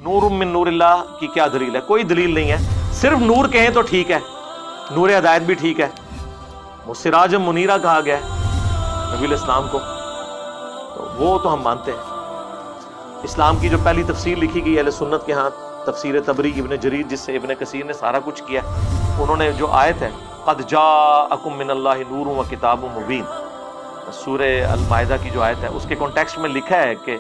نور من نور اللہ کی کیا دلیل ہے؟ کوئی دلیل نہیں ہے. صرف نور کہیں تو ٹھیک ہے, نور ہدایت بھی ٹھیک ہے. وہ سراج منیرہ کہا گیا ہے نبی الاسلام کو, تو وہ تو ہم مانتے ہیں. اسلام کی جو پہلی تفسیر لکھی گئی اہل سنت کے ہاں, تفسیر طبری ابن جریر, جس سے ابن کثیر نے سارا کچھ کیا, انہوں نے جو آیت ہے قد جاءکم من اللہ نور و کتاب مبین, سورہ المائدہ کی جو آیت ہے, اس کے کانٹیکسٹ میں لکھا ہے کہ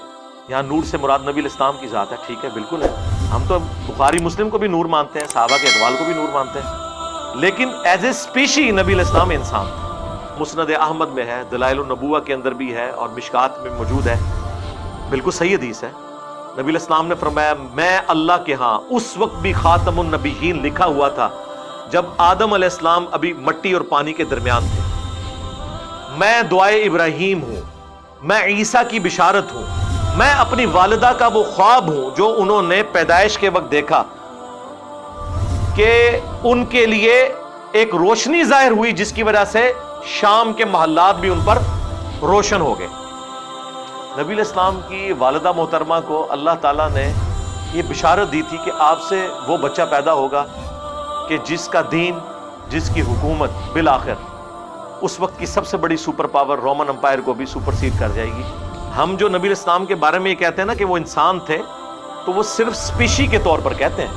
یہاں نور سے مراد نبی الاسلام کی ذات ہے. ٹھیک ہے, بالکل ہے. ہم تو بخاری مسلم کو بھی نور مانتے ہیں, صحابہ کے اقوال کو بھی نور مانتے ہیں, لیکن ایز اے اسپیشی نبی الاسلام انسان تھے. مسند احمد میں ہے, دلائل النبوہ کے اندر بھی ہے, اور مشکات میں موجود ہے, بالکل صحیح حدیث ہے. نبی الاسلام نے فرمایا میں اللہ کے ہاں اس وقت بھی خاتم النبیین لکھا ہوا تھا جب آدم علیہ السلام ابھی مٹی اور پانی کے درمیان تھے. میں دعائے ابراہیم ہوں, میں عیسیٰ کی بشارت ہوں, میں اپنی والدہ کا وہ خواب ہوں جو انہوں نے پیدائش کے وقت دیکھا کہ ان کے لیے ایک روشنی ظاہر ہوئی جس کی وجہ سے شام کے محلات بھی ان پر روشن ہو گئے. نبی علیہ السلام کی والدہ محترمہ کو اللہ تعالیٰ نے یہ بشارت دی تھی کہ آپ سے وہ بچہ پیدا ہوگا کہ جس کا دین, جس کی حکومت بالآخر اس وقت کی سب سے بڑی سپر پاور رومن امپائر کو بھی سپر سیڈ کر جائے گی. ہم جو نبی علیہ السلام کے بارے میں یہ کہتے ہیں نا کہ وہ انسان تھے, تو وہ صرف اسپیشی کے طور پر کہتے ہیں,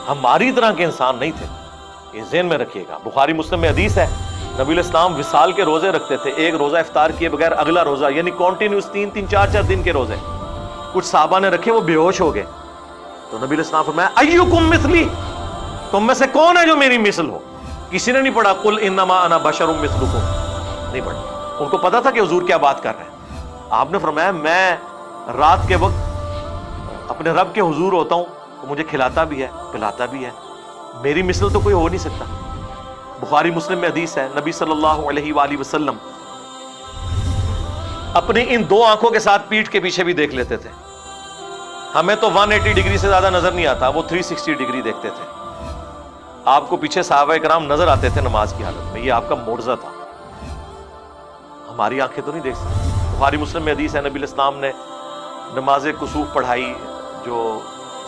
ہماری طرح کے انسان نہیں تھے. یہ ذہن میں رکھیے گا. بخاری مسلم میں حدیث ہے نبی علیہ السلام وصال کے روزے رکھتے تھے, ایک روزہ افطار کیے بغیر اگلا روزہ, یعنی کنٹینیوس 3-3 4-4 دن کے روزے. کچھ صحابہ نے رکھے, وہ بے ہوش ہو گئے, تو نبی علیہ السلام فرمایا ایکم مثلی, تم میں سے کون ہے جو میری مثل ہو؟ کسی نے نہیں پڑھا قل انما انا بشر مثلکم, نہیں پڑھا. ان کو پتا تھا کہ حضور کیا بات کر رہے ہیں. آپ نے فرمایا میں رات کے وقت اپنے رب کے حضور ہوتا ہوں تو مجھے کھلاتا بھی ہے پلاتا بھی ہے, میری مثل تو کوئی ہو نہیں سکتا. بخاری مسلم میں حدیث ہے نبی صلی اللہ علیہ وآلہ وسلم اپنی ان 2 آنکھوں کے ساتھ پیٹھ کے پیچھے بھی دیکھ لیتے تھے. ہمیں تو 180 ڈگری سے زیادہ نظر نہیں آتا, وہ 360 ڈگری دیکھتے تھے. آپ کو پیچھے صحابہ کرام نظر آتے تھے نماز کی حالت میں, یہ آپ کا معجزہ تھا. ہماری آنکھیں تو نہیں دیکھ سکتی. بخاری مسلم میں حدیث ہے نبی علیہ السلام نے نماز کسوف پڑھائی, جو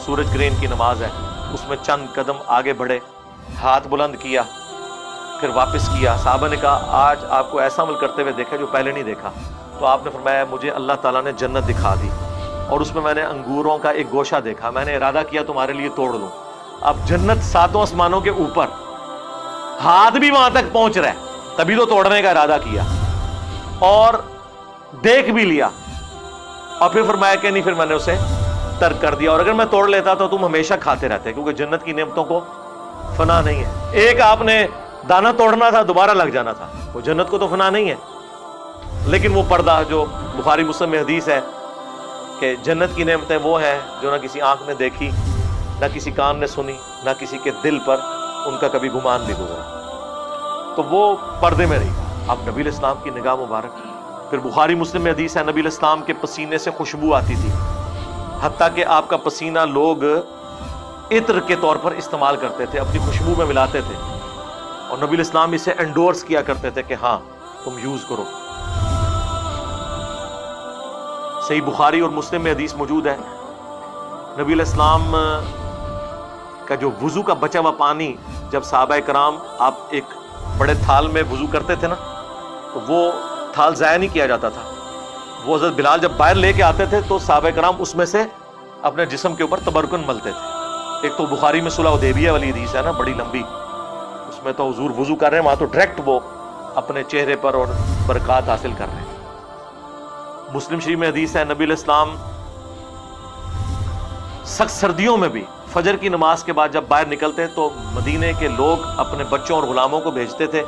سورج گرہن کی نماز ہے, اس میں چند قدم آگے بڑھے, ہاتھ بلند کیا, پھر واپس کیا. صحابہ نے کہا آج آپ کو ایسا عمل کرتے ہوئے دیکھا جو پہلے نہیں دیکھا. تو آپ نے فرمایا مجھے اللہ تعالیٰ نے جنت دکھا دی, اور اس میں میں نے انگوروں کا ایک گوشہ دیکھا, میں نے ارادہ کیا تمہارے لیے توڑ لوں. اب جنت 7 آسمانوں کے اوپر, ہاتھ بھی وہاں تک پہنچ رہا ہے, تبھی تو توڑنے کا ارادہ کیا, اور دیکھ بھی لیا, اور پھر فرمایا کہ نہیں, پھر میں نے اسے ترک کر دیا, اور اگر میں توڑ لیتا تو تم ہمیشہ کھاتے رہتے, کیونکہ جنت کی نعمتوں کو فنا نہیں ہے. ایک آپ نے دانا توڑنا تھا, دوبارہ لگ جانا تھا, وہ جنت کو تو فنا نہیں ہے. لیکن وہ پردہ جو بخاری مسلم میں حدیث ہے کہ جنت کی نعمتیں وہ ہیں جو نہ کسی آنکھ نے دیکھی, نہ کسی کان نے سنی, نہ کسی کے دل پر ان کا کبھی گمان بھی گزرا, تو وہ پردے میں رہی. اب نبی علیہ السلام کی نگاہ مبارک. پھر بخاری مسلم میں حدیث ہے نبی علیہ السلام کے پسینے سے خوشبو آتی تھی, حتیٰ کہ آپ کا پسینہ لوگ عطر کے طور پر استعمال کرتے تھے, اپنی خوشبو میں ملاتے تھے, اور نبی علیہ السلام اسے انڈورس کیا کرتے تھے کہ ہاں تم یوز کرو. صحیح بخاری اور مسلم میں حدیث موجود ہے نبی علیہ السلام کا جو وضو کا بچا ہوا پانی, جب صحابہ کرام آپ ایک بڑے تھال میں وضو کرتے تھے نا, تو وہ تھال ضائع نہیں کیا جاتا تھا. وہ حضرت بلال جب باہر لے کے آتے تھے تو صحابہ کرام اس میں سے اپنے جسم کے اوپر تبرکن ملتے تھے. ایک تو بخاری میں صلح حدیبیہ والی حدیث ہے نا, بڑی لمبی, اس میں تو حضور وضو کر رہے ہیں, وہاں تو ڈائریکٹ وہ اپنے چہرے پر اور برکات حاصل کر رہے ہیں. مسلم شریف میں حدیث ہے نبی علیہ السلام سخت سردیوں میں بھی فجر کی نماز کے بعد جب باہر نکلتے تو مدینے کے لوگ اپنے بچوں اور غلاموں کو بھیجتے تھے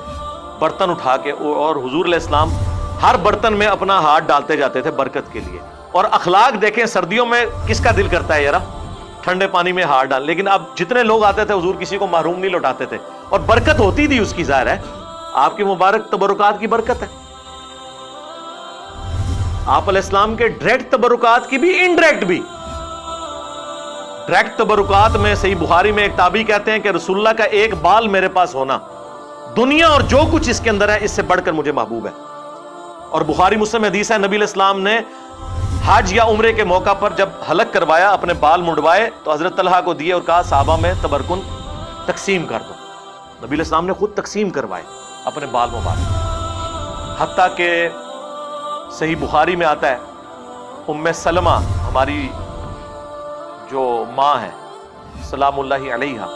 برتن اٹھا کے, اور حضور علیہ السلام ہر برتن میں اپنا ہاتھ ڈالتے جاتے تھے برکت کے لیے. اور اخلاق دیکھیں, سردیوں میں کس کا دل کرتا ہے ذرا ٹھنڈے پانی میں ہاتھ ڈال, لیکن اب جتنے لوگ آتے تھے حضور کسی کو محروم نہیں لوٹاتے تھے, اور برکت ہوتی تھی اس کی, ظاہر ہے آپ کی مبارک تبرکات کی برکت ہے. آپ علیہ السلام کے ڈائریکٹ تبرکات کی بھی, انڈائریکٹ بھی. ڈائریکٹ تبرکات میں صحیح بخاری میں ایک تابعی کہتے ہیں کہ رسول اللہ کا ایک بال میرے پاس ہونا دنیا اور جو کچھ اس کے اندر ہے اس سے بڑھ کر مجھے محبوب ہے. اور بخاری مسلم حدیث ہے نبی علیہ السلام نے حج یا عمرے کے موقع پر جب حلق کروایا اپنے بال منڈوائے تو حضرت طلحہ کو دیے اور کہا صحابہ میں تبرکن تقسیم کر دو. نبی علیہ السلام نے خود تقسیم کروائے اپنے بال مبارک. حتیٰ کہ صحیح بخاری میں آتا ہے ام سلمہ ہماری جو ماں ہے سلام اللہ علیہا،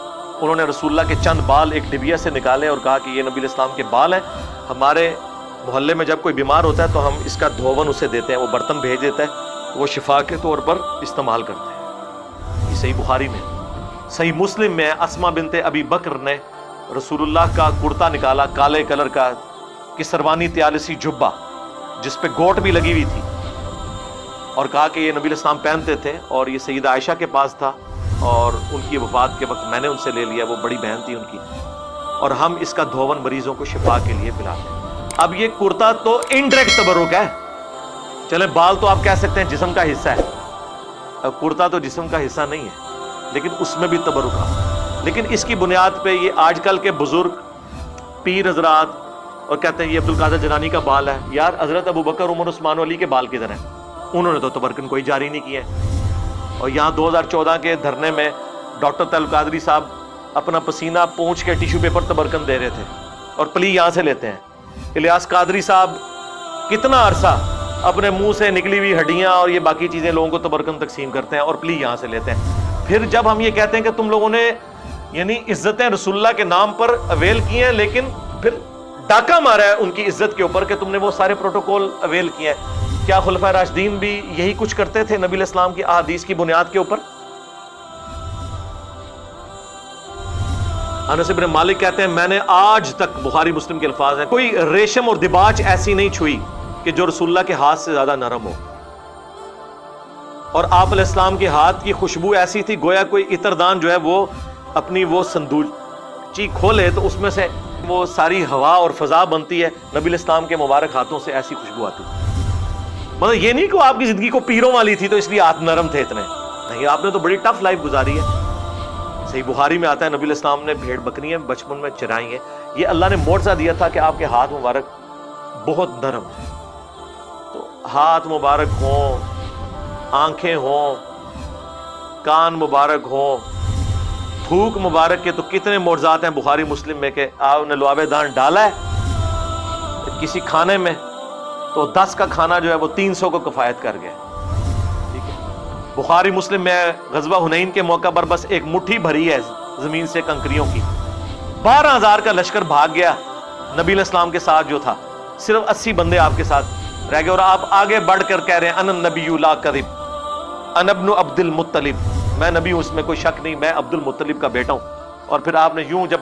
انہوں نے رسول اللہ کے چند بال ایک ڈبیا سے نکالے اور کہا کہ یہ نبی علیہ السلام کے بال ہیں، ہمارے محلے میں جب کوئی بیمار ہوتا ہے تو ہم اس کا دھون اسے دیتے ہیں، وہ برتن بھیج دیتا ہے، وہ شفا کے طور پر استعمال کرتے ہیں. یہ صحیح بخاری میں. صحیح مسلم میں اسما بنت ابی بکر نے رسول اللہ کا کرتا نکالا کالے کلر کا کسروانی طیالسی جبہ جس پہ گوٹ بھی لگی ہوئی تھی، اور کہا کہ یہ نبی علیہ السلام پہنتے تھے اور یہ سیدہ عائشہ کے پاس تھا اور ان کی وفات کے وقت میں نے ان سے لے لیا، وہ بڑی بہن تھی ان کی، اور ہم اس کا دھون مریضوں کو شفا کے لیے پلاتے ہیں. اب یہ کرتا تو انڈائریکٹ تبرک ہے، چلیں بال تو آپ کہہ سکتے ہیں جسم کا حصہ ہے، کرتا تو جسم کا حصہ نہیں ہے، لیکن اس میں بھی تبرک ہے. لیکن اس کی بنیاد پہ یہ آج کل کے بزرگ پیر حضرات اور کہتے ہیں یہ عبد القادر جیلانی کا بال ہے. یار حضرت ابو بکر عمر عثمان علی کے بال کدھر ہیں؟ انہوں نے تو تبرکن کوئی جاری نہیں کیا ہے. اور یہاں 2014 کے دھرنے میں ڈاکٹر طلعت قادری صاحب اپنا پسینہ پونچھ کے ٹیشو پیپر تبرکن دے رہے تھے اور پلی یہاں سے لیتے ہیں. الیاس قادری صاحب کتنا عرصہ اپنے منہ سے نکلی ہوئی ہڈیاں اور یہ باقی چیزیں لوگوں کو تبرکن تقسیم کرتے ہیں اور پلی یہاں سے لیتے ہیں. پھر جب ہم یہ کہتے ہیں کہ تم لوگوں نے یعنی عزتیں رسول اللہ کے نام پر اویل کی ہیں، لیکن پھر ڈاکہ مارا ہے ان کی عزت کے اوپر کہ تم نے وہ سارے پروٹوکول اویل کیے ہیں. کیا خلفائے راشدین بھی یہی کچھ کرتے تھے نبی علیہ السلام کی احادیث کی بنیاد کے اوپر؟ انس بن مالک کہتے ہیں میں نے آج تک، بخاری مسلم کے الفاظ ہیں، کوئی ریشم اور دباج ایسی نہیں چھوئی کہ جو رسول اللہ کے ہاتھ سے زیادہ نرم ہو. اور آپ علیہ السلام کے ہاتھ کی خوشبو ایسی تھی گویا کوئی عطردان جو ہے وہ اپنی وہ صندوقچی کھولے تو اس میں سے وہ ساری ہوا اور فضا بنتی ہے. نبی علیہ السلام کے مبارک ہاتھوں سے ایسی خوشبو آتی. مطلب یہ نہیں کہ آپ کی زندگی کو پیروں والی تھی تو اس لیے ہاتھ نرم تھے اتنے نہیں، آپ نے تو بڑی ٹف لائف گزاری ہے. صحیح بخاری میں آتا ہے نبی علیہ السلام نے بھیڑ بکریاں بچپن میں چرائی ہیں. یہ اللہ نے معجزہ دیا تھا کہ آپ کے ہاتھ مبارک بہت نرم ہیں. تو ہاتھ مبارک ہوں، آنکھیں ہوں، کان مبارک ہوں، تھوک مبارک کے تو کتنے معجزات ہیں بخاری مسلم میں کہ آپ نے لعاب دان ڈالا ہے کسی کھانے میں تو 10 کا کھانا جو ہے وہ 300 کو کفایت کر گیا. ٹھیک ہے. بخاری مسلم میں غزوہ حنین کے موقع پر بس ایک مٹھی بھری ہے زمین سے کنکریوں کی، 12,000 کا لشکر بھاگ گیا. نبی علیہ السلام کے ساتھ جو تھا صرف 80 بندے آپ کے ساتھ رہ گئے اور آپ آگے بڑھ کر کہہ رہے ہیں انا النبی لا کذب انا ابن عبد المطلب، میں نبی ہوں اس میں کوئی شک نہیں، میں عبد المطلب کا بیٹا ہوں. اور پھر آپ نے یوں جب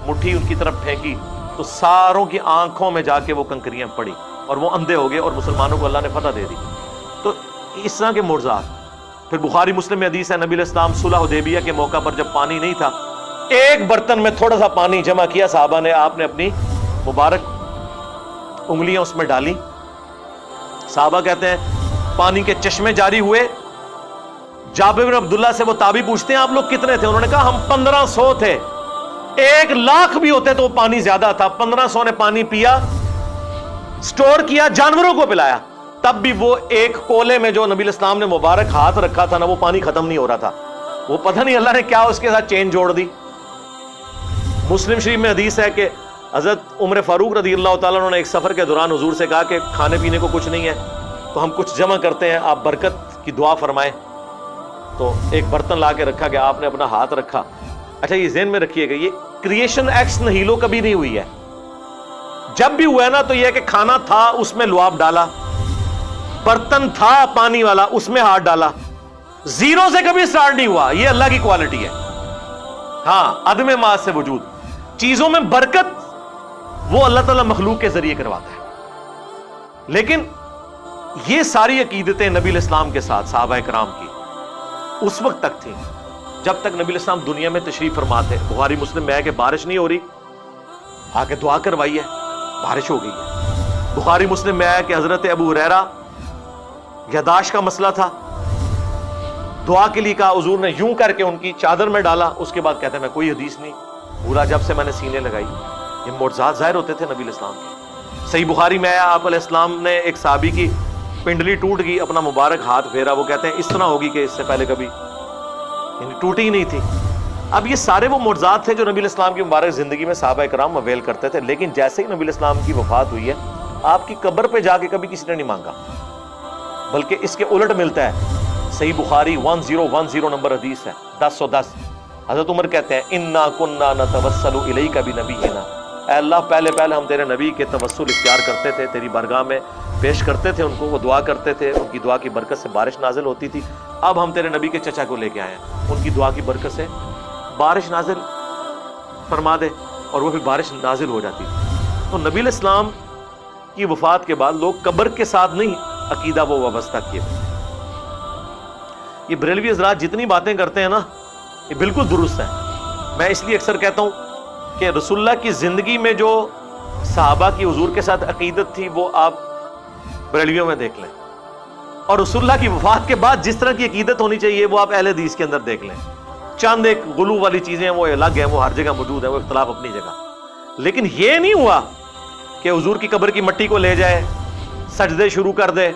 مٹھی ان کی طرف پھینکی تو ساروں کی آنکھوں میں جا کے وہ کنکریاں پڑی اور وہ اندھے ہو گئے اور مسلمانوں کو اللہ نے فتح دے دی. تو اس طرح کے معجزات. پھر بخاری مسلم میں حدیث ہے نبی علیہ السلام صلح حدیبیہ کے موقع پر جب پانی نہیں تھا ایک برتن میں تھوڑا سا پانی جمع کیا صحابہ نے، آپ نے اپنی مبارک انگلیاں اس میں ڈالی. صحابہ کہتے ہیں پانی کے چشمے جاری ہوئے. جابر بن عبداللہ سے وہ تابعی پوچھتے ہیں آپ لوگ کتنے تھے؟ انہوں نے کہا ہم 1500 تھے. 1,00,000 بھی ہوتے تو وہ پانی زیادہ تھا. 1500 نے پانی پیا، سٹور کیا، جانوروں کو پلایا. تب بھی وہ ایک کولے میں جو نبی علیہ السلام نے مبارک ہاتھ رکھا تھا نا وہ پانی ختم نہیں ہو رہا تھا. وہ پتہ نہیں اللہ نے کیا اس کے ساتھ چین جوڑ دی. مسلم شریف میں حدیث ہے کہ حضرت عمر فاروق رضی اللہ تعالیٰ عنہ نے ایک سفر کے دوران حضور سے کہا کہ کھانے پینے کو کچھ نہیں ہے تو ہم کچھ جمع کرتے ہیں، آپ برکت کی دعا فرمائیں. تو ایک برتن لا کے رکھا گیا، آپ نے اپنا ہاتھ رکھا. اچھا یہ ذہن میں رکھیے گا یہ کریشن ایکس نہیلو کبھی نہیں ہوئی ہے. جب بھی ہوا ہے نا تو یہ کہ کھانا تھا اس میں لعاب ڈالا، برتن تھا پانی والا اس میں ہاتھ ڈالا. زیرو سے کبھی سٹارٹ نہیں ہوا. یہ اللہ کی کوالٹی ہے. ہاں عدم ماس سے وجود. چیزوں میں برکت وہ اللہ تعالیٰ مخلوق کے ذریعے کرواتا ہے. لیکن یہ ساری عقیدتیں نبی علیہ السلام کے ساتھ صحابہ کرام کی اس وقت تک تھی جب تک نبی علیہ السلام دنیا میں تشریف فرما تھے. بخاری مسلم میں ہے کہ بارش نہیں ہو رہی، آ کے دعا کروائی ہے، بارش ہو گئی ہے. بخاری مسلم میں ہے کہ حضرت ابو ہریرہ یاداشت کا مسئلہ تھا، دعا کے لیے کہا، حضور نے یوں کر کے ان کی چادر میں ڈالا. اس کے بعد کہتے ہیں میں کوئی حدیث نہیں بھولا جب سے میں نے سینے لگائی. یہ معجزات ظاہر ہوتے تھے نبی علیہ السلام کے. صحیح بخاری میں آیا آپ علیہ السلام نے ایک صحابی کی پنڈلی ٹوٹ گئی، اپنا مبارک ہاتھ پھیرا، وہ کہتے ہیں اس طرح ہوگی کہ اس سے پہلے کبھی یعنی ٹوٹی ہی نہیں تھی۔ اب یہ سارے وہ معجزات تھے جو نبی علیہ السلام کی مبارک زندگی میں صحابہ کرام اویل کرتے تھے، لیکن جیسے ہی نبی علیہ السلام کی وفات ہوئی ہے آپ کی قبر پہ جا کے کبھی کسی نے نہیں مانگا، بلکہ اس کے الٹ ملتا ہے۔ صحیح بخاری 1010 نمبر حدیث ہے 1010، حضرت عمر کہتے ہیں انا کنا نتوسل الیک بنبینا، اے اللہ پہلے ہم تیرے نبی کے توسل اختیار کرتے تھے، تیری بارگاہ میں پیش کرتے تھے ان کو، وہ دعا کرتے تھے، ان کی دعا کی برکت سے بارش نازل ہوتی تھی۔ اب ہم تیرے نبی کے چچا کو لے کے آئے ہیں، ان کی دعا کی برکت سے بارش نازل فرما دے، اور وہ پھر بارش نازل ہو جاتی تھی۔ تو نبی علیہ السلام کی وفات کے بعد لوگ قبر کے ساتھ نہیں عقیدہ وہ وابستہ کیے۔ یہ بریلوی حضرات جتنی باتیں کرتے ہیں نا یہ بالکل درست ہیں۔ میں اس لیے اکثر کہتا ہوں کہ رسول اللہ کی زندگی میں جو صحابہ کی حضور کے ساتھ عقیدت تھی وہ آپ بریلویوں میں دیکھ لیں، اور رسول اللہ کی وفات کے بعد جس طرح کی عقیدت ہونی چاہیے وہ آپ اہل حدیث کے اندر دیکھ لیں۔ چند ایک غلو والی چیزیں ہیں وہ الگ ہیں، وہ ہر جگہ موجود ہیں، وہ اختلاف اپنی جگہ، لیکن یہ نہیں ہوا کہ حضور کی قبر کی مٹی کو لے جائے سجدے شروع کر دے،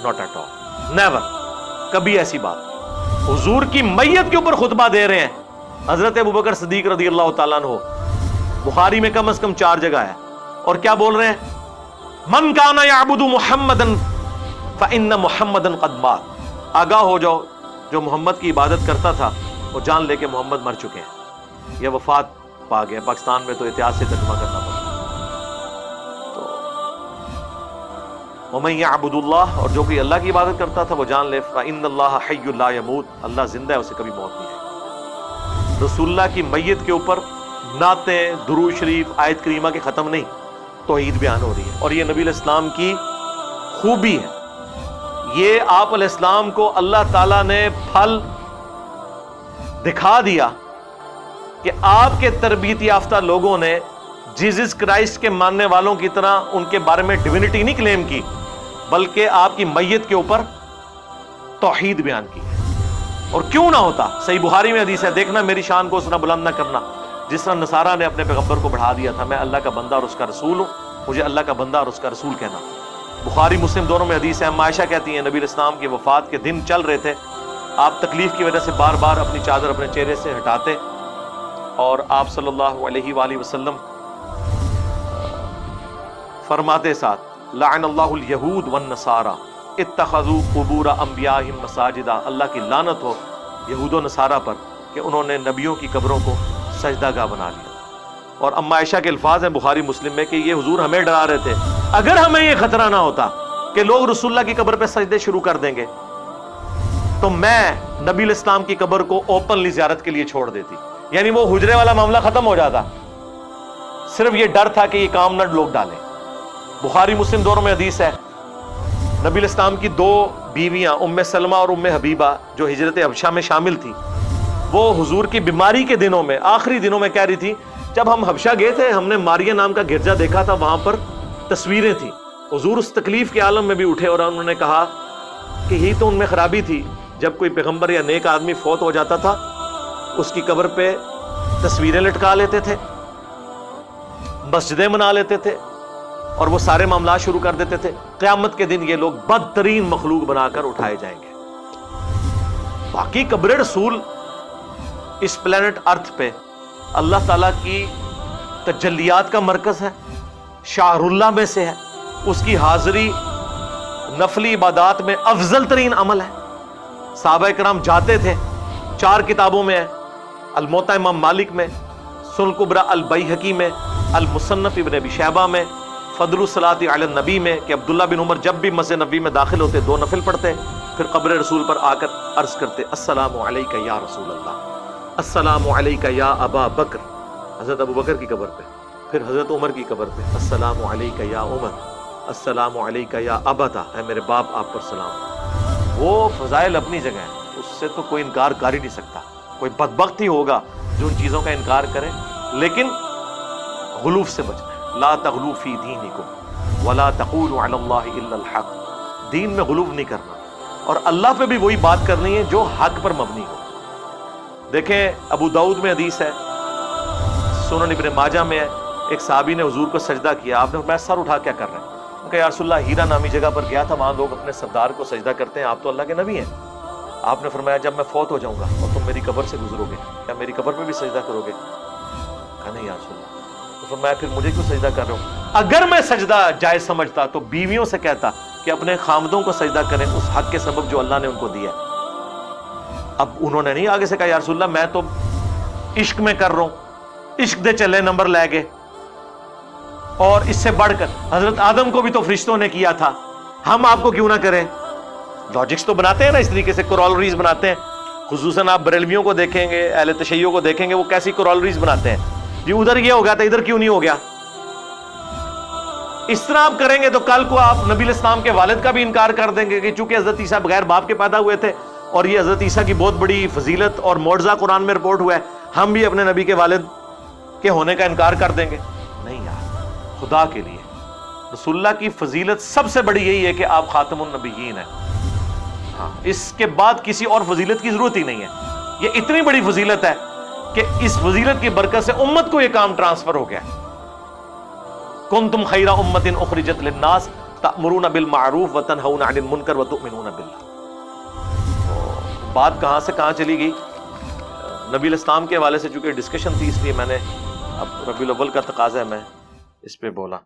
ناٹ ایٹ آل، نیور، کبھی ایسی بات۔ حضور کی میت کے اوپر خطبہ دے رہے ہیں حضرت ابوبکر صدیق رضی اللہ تعالیٰ عنہ، بخاری میں کم از کم 4 جگہ ہے، اور کیا بول رہے ہیں؟ من کان یعبد محمدا فإن محمدا قد مات، آگاہ ہو جاؤ جو محمد کی عبادت کرتا تھا وہ جان لے کے محمد مر چکے ہیں، یہ وفات پا گیا۔ پاکستان میں تو احتیاط سے ترجمہ کرنا پڑتا۔ وَمَن يَعْبُدُ اللَّهَ، اور جو کوئی اللہ کی عبادت کرتا تھا وہ جان لے فَإِنَّ اللَّهَ حَيٌّ لَا يَمُوتُ، اللہ زندہ ہے، اسے کبھی موت نہیں ہے۔ رسول اللہ کی میت کے اوپر نعتیں، درود شریف، آیت کریمہ کے ختم نہیں، توحید بیان ہو رہی ہے، اور یہ نبی علیہ السلام کی خوبی ہے۔ یہ آپ علیہ السلام کو اللہ تعالیٰ نے پھل دکھا دیا کہ آپ کے تربیت یافتہ لوگوں نے جیزس کرائسٹ کے ماننے والوں کی طرح ان کے بارے میں ڈیوینٹی نہیں کلیم کی، بلکہ آپ کی میت کے اوپر توحید بیان کی۔ اور کیوں نہ ہوتا، صحیح بخاری میں حدیث ہے، دیکھنا میری شان کو اس طرح بلند نہ کرنا جس طرح نصارہ نے اپنے پیغمبر کو بڑھا دیا تھا، میں اللہ کا بندہ اور اس کا رسول ہوں، مجھے اللہ کا بندہ اور اس کا رسول کہنا۔ بخاری مسلم دونوں میں حدیث ہے، اما عائشہ کہتی ہیں نبی علیہ السلام کی وفات کے دن چل رہے تھے، آپ تکلیف کی وجہ سے بار بار اپنی چادر اپنے چہرے سے ہٹاتے، اور آپ صلی اللہ علیہ وآلہ وسلم فرماتے ساتھ لعن اللہ الیہود والنصارى اتخذوا قبور انبیائہم مساجدا، اللہ کی لعنت ہو یہود و نصارہ پر کہ انہوں نے نبیوں کی قبروں کو سجدہ گاہ بنا لیا۔ اور اما عائشہ کے الفاظ ہیں بخاری مسلم میں کہ یہ حضور ہمیں ڈرا رہے تھے، اگر ہمیں یہ خطرہ نہ ہوتا کہ لوگ رسول اللہ کی قبر پہ سجدے شروع کر دیں گے تو میں نبی علیہ السلام کی قبر کو اوپنلی زیارت کے لیے چھوڑ دیتی، یعنی وہ حجرے والا معاملہ ختم ہو جاتا، صرف یہ ڈر تھا کہ یہ کام نہ لوگ ڈالیں۔ بخاری مسلم دونوں میں حدیث ہے، نبی علیہ السلام کی 2 بیویاں ام سلمہ اور ام حبیبہ جو ہجرت حبشہ میں شامل تھی، وہ حضور کی بیماری کے دنوں میں، آخری دنوں میں کہہ رہی تھی جب ہم حبشہ گئے تھے ہم نے ماریہ نام کا گرجا دیکھا تھا، وہاں پر تصویریں تھیں، حضور اس تکلیف کے عالم میں بھی اٹھے اور انہوں نے کہا کہ یہی تو ان میں خرابی تھی، جب کوئی پیغمبر یا نیک آدمی فوت ہو جاتا تھا اس کی قبر پہ تصویریں لٹکا لیتے تھے، مسجدیں بنا لیتے تھے، اور وہ سارے معاملات شروع کر دیتے تھے، قیامت کے دن یہ لوگ بدترین مخلوق بنا کر اٹھائے جائیں گے۔ باقی قبر رسول اس پلانٹ ارتھ پہ اللہ تعالیٰ کی تجلیات کا مرکز ہے، شاہر اللہ میں سے ہے، اس کی حاضری نفلی عبادات میں افضل ترین عمل ہے۔ صحابہ کرام جاتے تھے، 4 کتابوں میں ہے، الموطا امام مالک میں، سنن کبریٰ البیہقی میں، المصنف ابن ابی شیبہ میں، فضل الصلاۃ علی النبی میں کہ عبداللہ بن عمر جب بھی مسجد نبی میں داخل ہوتے 2 نفل پڑھتے، پھر قبر رسول پر آ کر عرض کرتے السلام علیک یا رسول اللہ، السلام علیک یا ابا بکر، حضرت ابو بکر کی قبر پہ، پھر حضرت عمر کی قبر پہ السلام علیک یا عمر، السلام علیک یا ابتا، اے میرے باپ آپ پر سلام۔ وہ فضائل اپنی جگہ ہیں، اس سے تو کوئی انکار کر ہی نہیں سکتا، کوئی بدبخت ہی ہوگا جو ان چیزوں کا انکار کرے، لیکن غلوف سے بچنا ہے۔ لا تغلو فی دینکم ولا تقولوا علی اللہ الا الحق، دین میں غلو نہیں کرنا، اور اللہ پہ بھی وہی بات کرنی ہے جو حق پر مبنی ہو۔ دیکھیں ابو داؤد میں حدیث ہے، سنن ابن ماجہ میں ہے، ایک صحابی نے حضور کو سجدہ کیا، آپ نے فرمایا سر اٹھا کیا کر رہے ہیں؟ کہ یا رسول اللہ ہیرا نامی جگہ پر گیا تھا، وہاں لوگ اپنے سردار کو سجدہ کرتے ہیں، آپ تو اللہ کے نبی ہیں، آپ نے فرمایا جب میں فوت ہو جاؤں گا اور تم میری قبر سے گزرو گے کیا میری قبر پہ بھی سجدہ کرو گے؟ کہا نہیں یا رسول اللہ۔ تو فرمایا پھر مجھے کیوں سجدہ کر رہے ہو؟ اگر میں سجدہ جائز سمجھتا تو بیویوں سے کہتا کہ اپنے خامدوں کو سجدہ کریں اس حق کے سبب جو اللہ نے ان کو دیا ہے۔ اب انہوں نے نہیں آگے سے کہا یا رسول اللہ میں تو عشق میں کر رہا ہوں، عشق دے چلے نمبر لے گئے، اور اس سے بڑھ کر حضرت آدم کو بھی تو فرشتوں نے کیا تھا، ہم آپ کو کیوں نہ کریں؟ لاجکس تو بناتے ہیں نا، اس طریقے سے کورالریز بناتے ہیں، خصوصاً آپ بریلویوں کو دیکھیں گے، اہل تشیع کو دیکھیں گے، وہ کیسی کورالریز بناتے ہیں، جی ادھر یہ ہو گیا تھا ادھر کیوں نہیں ہو گیا؟ اس طرح آپ کریں گے تو کل کو آپ نبی الاسلام کے والد کا بھی انکار کر دیں گے کہ چونکہ حضرت عیسیٰ بغیر باپ کے پیدا ہوئے تھے اور یہ حضرت عیسیٰ کی بہت بڑی فضیلت اور معجزہ قرآن میں رپورٹ ہوا ہے، ہم بھی اپنے نبی کے والد کے ہونے کا انکار کر دیں گے؟ نہیں یار، خدا کے لیے رسول اللہ کی فضیلت سب سے بڑی یہی ہے کہ آپ خاتم النبیین ہیں، ہاں اس کے بعد کسی اور فضیلت کی ضرورت ہی نہیں ہے، یہ اتنی بڑی فضیلت ہے کہ اس فضیلت کی برکت سے امت کو یہ کام ٹرانسفر ہو گیا۔ کنتم خیر امت اخرجت للناس تأمرون بالمعروف وتنہون عن المنکر وتؤمنون باللہ۔ بات کہاں سے کہاں چلی گئی؟ نبی الاسلام کے حوالے سے چونکہ ڈسکشن تھی اس لیے میں نے اب ربیع الاول کا تقاضا ہے میں اس پہ بولا۔